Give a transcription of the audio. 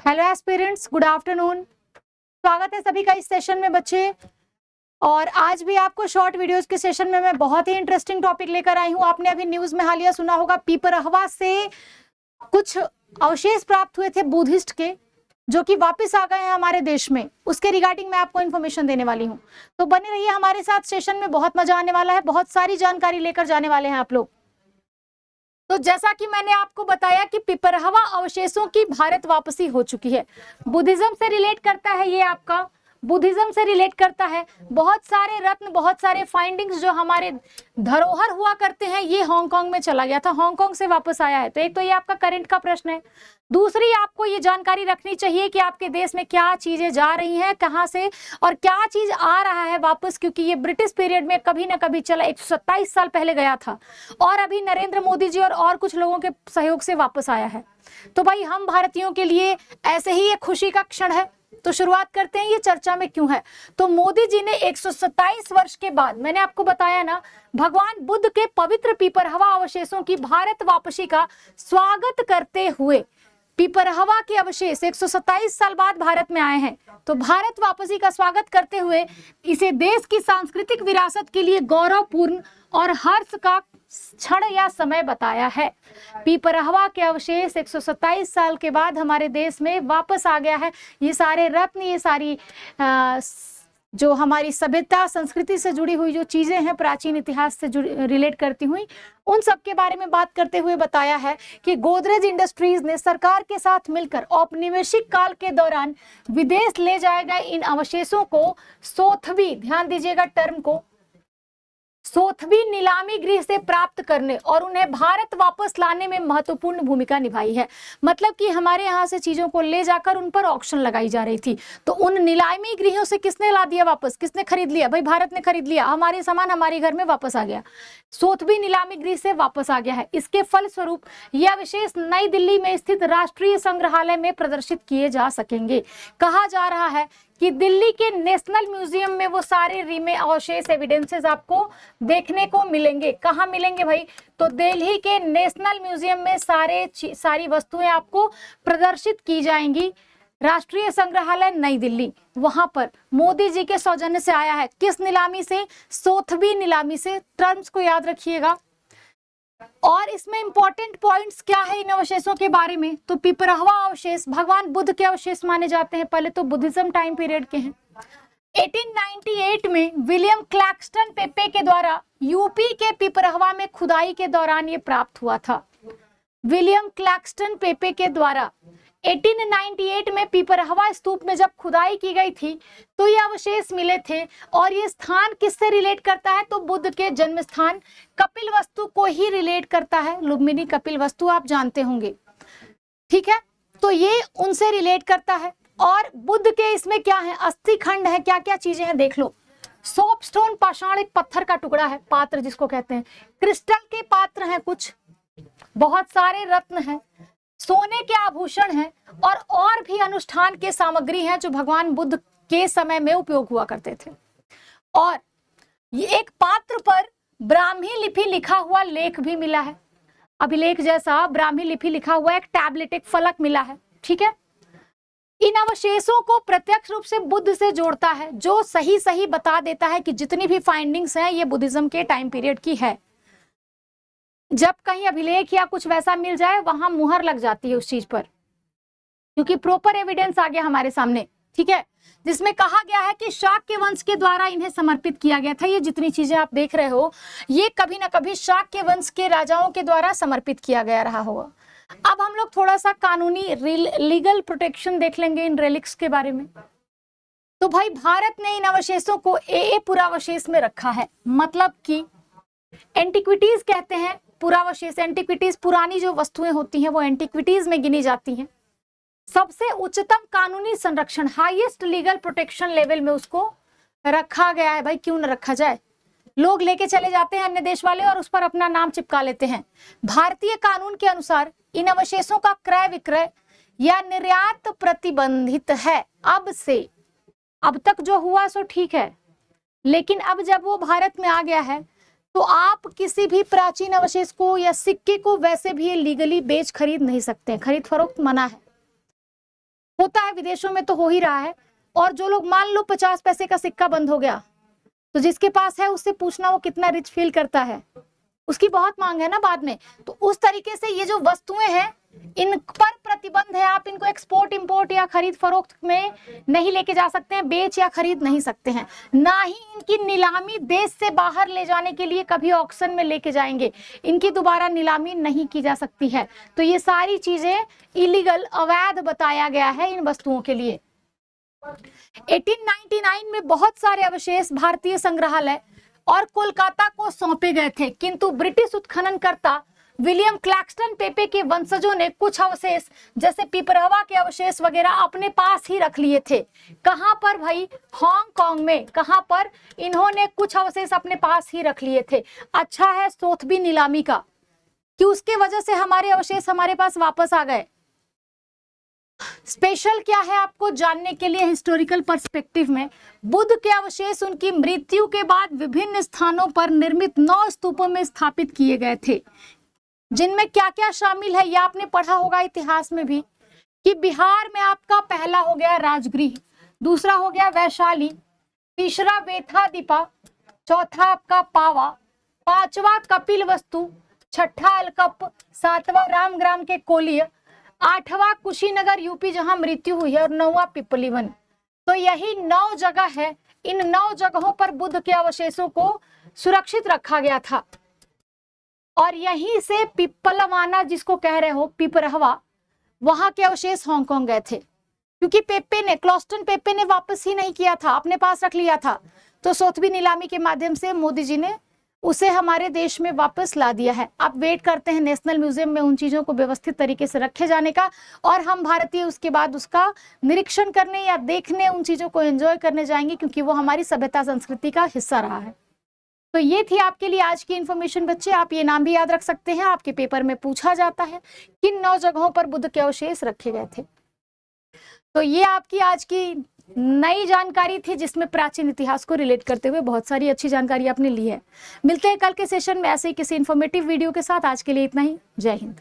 Hello aspirants, good afternoon. स्वागत है सभी का इस सेशन में बच्चे। और आज भी आपको शॉर्ट वीडियोस के सेशन में मैं बहुत ही इंटरेस्टिंग टॉपिक लेकर आई हूँ। आपने अभी न्यूज में हालिया सुना होगा, पीपरहवा से कुछ अवशेष प्राप्त हुए थे बुद्धिस्ट के, जो कि वापस आ गए हैं हमारे देश में। उसके रिगार्डिंग मैं आपको इन्फॉर्मेशन देने वाली हूँ, तो बने रहिए हमारे साथ। सेशन में बहुत मजा आने वाला है, बहुत सारी जानकारी लेकर जाने वाले हैं आप लोग। तो जैसा कि मैंने आपको बताया कि पिपरहवा अवशेषों की भारत वापसी हो चुकी है। बुद्धिज्म से रिलेट करता है, ये आपका बुद्धिज्म से रिलेट करता है। बहुत सारे रत्न, बहुत सारे फाइंडिंग्स जो हमारे धरोहर हुआ करते हैं, ये हांगकांग में चला गया था, हांगकांग से वापस आया है। तो एक तो ये आपका करंट का प्रश्न है। दूसरी, आपको ये जानकारी रखनी चाहिए कि आपके देश में क्या चीजें जा रही हैं, कहां से, और क्या चीज आ रहा है वापस, क्योंकि ये ब्रिटिश पीरियड में कभी ना कभी चला, 127 साल पहले गया था और अभी नरेंद्र मोदी जी और कुछ लोगों के सहयोग से वापस आया है। तो भाई, हम भारतीयों के लिए ऐसे ही एक खुशी का क्षण है। तो शुरुआत करते हैं, ये चर्चा में क्यों है। तो मोदी जी ने 127 वर्ष के बाद, मैंने आपको बताया ना, भगवान बुद्ध के पवित्र पीपरहवा अवशेषों की भारत वापसी का स्वागत करते हुए, पीपरहवा के अवशेष 127 साल बाद भारत में आए हैं, तो भारत वापसी का स्वागत करते हुए इसे देश की सांस्कृतिक विरासत के लिए गौरवपूर्ण और हर्ष का क्षण या समय बताया है। पीपरहवा के अवशेष 127 साल के बाद हमारे देश में वापस आ गया है। ये सारे रत्न, ये सारी जो हमारी सभ्यता संस्कृति से जुड़ी हुई जो चीजें हैं, प्राचीन इतिहास से रिलेट करती हुई, उन सब के बारे में बात करते हुए बताया है कि गोदरेज इंडस्ट्रीज ने सरकार के साथ मिलकर औपनिवेशिक काल के दौरान विदेश ले जाए गए इन अवशेषों को सोथवी, ध्यान दीजिएगा टर्म को, सोथवी नीलामी गृह से प्राप्त करने और उन्हें भारत वापस लाने में महत्वपूर्ण भूमिका निभाई है। मतलब कि हमारे यहाँ से चीजों को ले जाकर उन पर ऑक्शन लगाई जा रही थी, तो उन नीलामी गृहों से किसने ला दिया वापस, किसने खरीद लिया? भाई भारत ने खरीद लिया, हमारे सामान हमारे घर में वापस आ गया, सोथवी नीलामी गृह से वापस आ गया है। इसके फलस्वरूप यह अवशेष नई दिल्ली में स्थित राष्ट्रीय संग्रहालय में प्रदर्शित किए जा सकेंगे। कहा जा रहा है कि दिल्ली के नेशनल म्यूजियम में वो सारे रीमे अवशेष एविडेंसेस आपको देखने को मिलेंगे। कहाँ मिलेंगे भाई? तो दिल्ली के नेशनल म्यूजियम में सारी वस्तुएं आपको प्रदर्शित की जाएंगी। राष्ट्रीय संग्रहालय नई दिल्ली, वहां पर मोदी जी के सौजन्य से आया है। किस नीलामी से? सोथवी नीलामी से। टर्म्स को याद रखिएगा। और इसमें इंपॉर्टेंट पॉइंट्स क्या है इन अवशेषों के बारे में? तो पीपरहवा अवशेष भगवान बुद्ध के अवशेष माने जाते हैं। पहले तो बुद्धिज्म टाइम पीरियड के हैं। 1898 में विलियम क्लैक्सटन पेपे के द्वारा यूपी के पीपरहवा में खुदाई के दौरान ये प्राप्त हुआ था। विलियम क्लैक्सटन पेपे के द्वारा 1898 में पीपरहवा स्तूप में जब खुदाई की गई थी तो ये अवशेष मिले थे। और ये स्थान किससे रिलेट करता है? तो बुद्ध के जन्म स्थान कपिलवस्तु को ही रिलेट करता है। लुम्बिनी कपिलवस्तु आप जानते होंगे, ठीक है? तो ये उनसे रिलेट करता है। और बुद्ध के इसमें क्या है? अस्थि खंड है। क्या क्या चीजें हैं देख लो। सोपस्टोन, पाषाण, एक पत्थर का टुकड़ा है, पात्र जिसको कहते हैं। क्रिस्टल के पात्र हैं कुछ, बहुत सारे रत्न हैं, सोने के आभूषण हैं, और भी अनुष्ठान के सामग्री हैं जो भगवान बुद्ध के समय में उपयोग हुआ करते थे। और ये एक पात्र पर ब्राह्मी लिपि लिखा हुआ लेख भी मिला है, अभिलेख जैसा ब्राह्मी लिपि लिखा हुआ एक टैबलेट, एक फलक मिला है, ठीक है? इन अवशेषों को प्रत्यक्ष रूप से बुद्ध से जोड़ता है, जो सही सही बता देता है कि जितनी भी फाइंडिंग्स हैं ये बुद्धिज्म के टाइम पीरियड की है। जब कहीं अभिलेख या कुछ वैसा मिल जाए, वहां मुहर लग जाती है उस चीज पर, क्योंकि प्रॉपर एविडेंस आ गया हमारे सामने, ठीक है? जिसमें कहा गया है कि शाक्य वंश के द्वारा इन्हें समर्पित किया गया था। ये जितनी चीजें आप देख रहे हो, ये कभी ना कभी शाक्य वंश के राजाओं के द्वारा समर्पित किया गया रहा होगा। अब हम लोग थोड़ा सा कानूनी लीगल प्रोटेक्शन देख लेंगे इन रेलिक्स के बारे में। तो भाई, भारत ने इन अवशेषों को ए पुरावशेष में रखा है। मतलब कि एंटिक्विटीज कहते हैं पुरावशेष। एंटिक्विटीज पुरानी जो वस्तुएं होती हैं वो एंटिक्विटीज में गिनी जाती हैं। सबसे उच्चतम कानूनी संरक्षण, हाईएस्ट लीगल प्रोटेक्शन लेवल में उसको रखा गया है। भाई क्यों न रखा जाए? लोग लेके चले जाते हैं अन्य देश वाले और उस पर अपना नाम चिपका लेते हैं। भारतीय कानून के अनुसार इन अवशेषों का क्रय विक्रय या निर्यात प्रतिबंधित है। अब तक जो हुआ सो ठीक है, लेकिन अब जब वो भारत में आ गया है तो आप किसी भी प्राचीन अवशेष को या सिक्के को वैसे भी लीगली बेच खरीद नहीं सकते। खरीद फरोख्त मना है। होता है, विदेशों में तो हो ही रहा है। और जो लोग, मान लो 50 पैसे का सिक्का बंद हो गया, तो जिसके पास है उससे पूछना वो कितना रिच फील करता है, उसकी बहुत मांग है ना बाद में। तो उस तरीके से ये जो वस्तुएं हैं इन पर प्रतिबंध है, आप इनको एक्सपोर्ट इंपोर्ट या खरीद फरोख्त में नहीं लेके जा सकते हैं, बेच या खरीद नहीं सकते हैं, ना ही इनकी नीलामी देश से बाहर ले जाने के लिए कभी ऑक्शन में लेके जाएंगे, इनकी दोबारा नीलामी नहीं की जा सकती है। तो ये सारी चीजें इलीगल, अवैध बताया गया है इन वस्तुओं के लिए। 1899 में बहुत सारे अवशेष भारतीय संग्रहालय और कोलकाता को सौंपे गए थे, किंतु ब्रिटिश उत्खननकर्ता विलियम क्लैक्सटन पेपे के वंशजों ने कुछ अवशेष जैसे पिपरहवा के अवशेष वगैरह अपने पास ही रख लिए थे। कहां पर भाई? हांगकांग में। कहां पर? इन्होंने कुछ अवशेष अपने पास ही रख लिए थे। अच्छा है सोथबी नीलामी का कि उसके वजह से हमारे अवशेष हमारे पास वापस आ गए। स्पेशल क्या है आपको जानने के लिए हिस्टोरिकल पर्सपेक्टिव में, बुद्ध के अवशेष उनकी मृत्यु के बाद विभिन्न स्थानों पर निर्मित 9 स्तूपों में स्थापित किए गए थे, जिनमें क्या क्या शामिल है, ये आपने पढ़ा होगा इतिहास में भी, कि बिहार में आपका पहला हो गया राजगृह, दूसरा हो गया वैशाली, तीसरा वेथादीपा, चौथा आपका पावा, पांचवा कपिल वस्तु, छठा अलकप, सातवां रामग्राम के कोलिय, आठवां कुशीनगर यूपी जहां मृत्यु हुई है, और 9वां पिपलीवन। तो यही 9 जगह है। इन 9 जगहों पर बुद्ध के अवशेषों को सुरक्षित रखा गया था। और यहीं से पिप्पलवाना जिसको कह रहे हो, पिपरहवा, वहां के अवशेष हांगकांग गए थे, क्योंकि क्लॉस्टन पेपे ने वापस ही नहीं किया था, अपने पास रख लिया था। तो सोथबी नीलामी के माध्यम से मोदी जी ने उसे हमारे देश में वापस ला दिया है। आप वेट करते हैं नेशनल म्यूजियम में उन चीजों को व्यवस्थित तरीके से रखे जाने का, और हम भारतीय उसके बाद उसका निरीक्षण करने या देखने, उन चीजों को एंजॉय करने जाएंगे, क्योंकि वो हमारी सभ्यता संस्कृति का हिस्सा रहा है। तो ये थी आपके लिए आज की इन्फॉर्मेशन बच्चे। आप ये नाम भी याद रख सकते हैं, आपके पेपर में पूछा जाता है किन 9 जगहों पर बुद्ध के अवशेष रखे गए थे। तो ये आपकी आज की नई जानकारी थी, जिसमें प्राचीन इतिहास को रिलेट करते हुए बहुत सारी अच्छी जानकारी आपने ली है। मिलते हैं कल के सेशन में ऐसे ही किसी इन्फॉर्मेटिव वीडियो के साथ। आज के लिए इतना ही। जय हिंद।